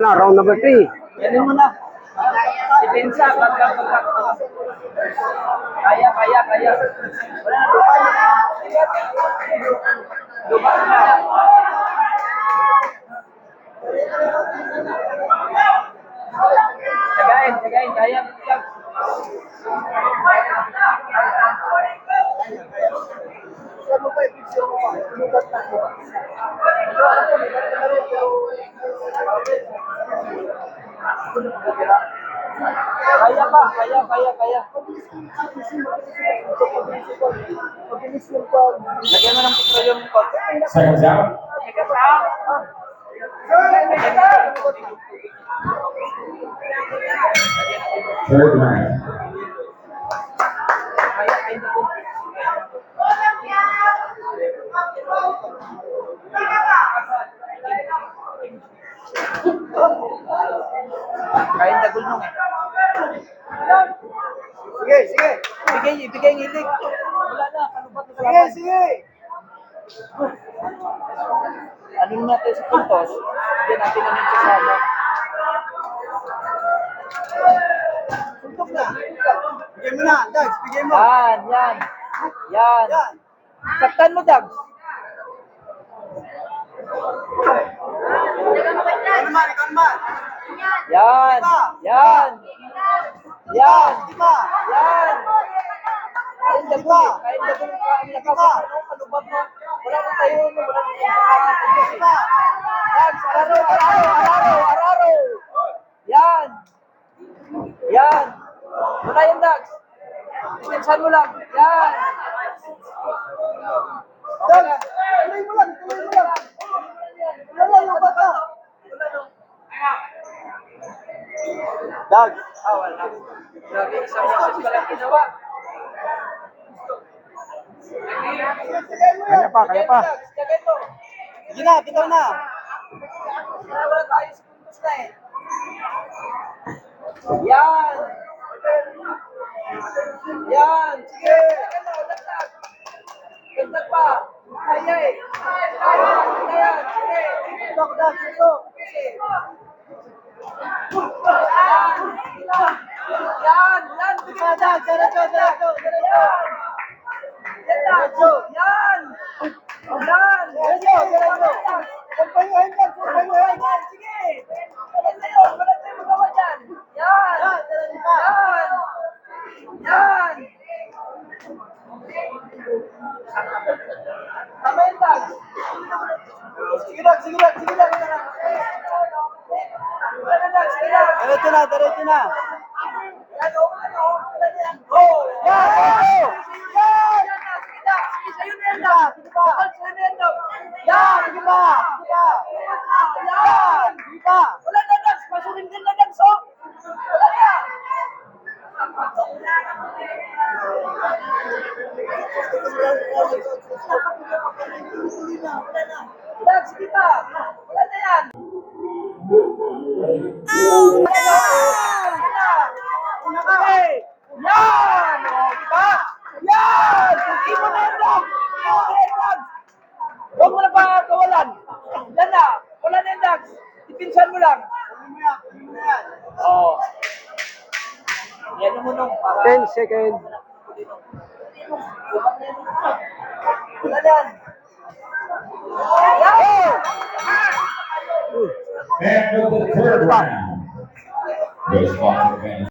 Na, round number 3. Yan mo na. Depensa, bagak. Kaya. Wala na, lupa na. Tagain, kaya. Kaya pa, kaya. Lagyan mo ng petroleum pot. Seconds out. Third round. Kain dagulnong eh. Sige. Ibigay ang hilig. Wala na, kalubat na kalaban. Sige. Ano natin sa puntos? Hindi natin namin kasama. Suntok na. Bigyan mo na, Dags. Bigyan mo. Yan. Saktan mo, Dags. Ikaw naman. Yan. Diba? Kain dagul ka. Ang lakas mo, kalubab mo. Wala na tayo, wala na tayo. Dags, araro. Yan. Wala yan, Dags. Itinsan mo lang. Yan. Dags, tuloy mo lang. Wala yung bata. Dags. Wala. Lagi isang message pa lang ginawa. Kaya pa. Tagay to. Sige na, bitaw na. Wala tayo sa puntos na eh. Yan. Sige. Dagdag pa. Kaya eh. Yan. Sige. Ito. Yan. Bigyan mo, Dags. Diretso. Yan. Pagpayuhin ka. Sige. Wala tayo magawa dyan. Yan. Tama yun, Dags. Sige, Dags. Wala na, Dags. Sige na. Diretso na. Yan, wala na yan. Oh! Yan! Sa'yo na yan, Dags. Sa'yo na yan, Dags. Yan! Sige pa. Yan! Wala na, Dags. Masurin din na, Dags, oh. Wala na. Dags, sige pa. Wala na yan. Okay. Yan! O, diba? Yan! Hindi mo na yan, Dags. Huwag mo na pa kawalan. Yan na. Wala na yan, Dags. Ipinsan mo lang. Oo. Yan mo nung para... 10 seconds. Wala na yan. Yan! And of the third round. Goes off to the bench.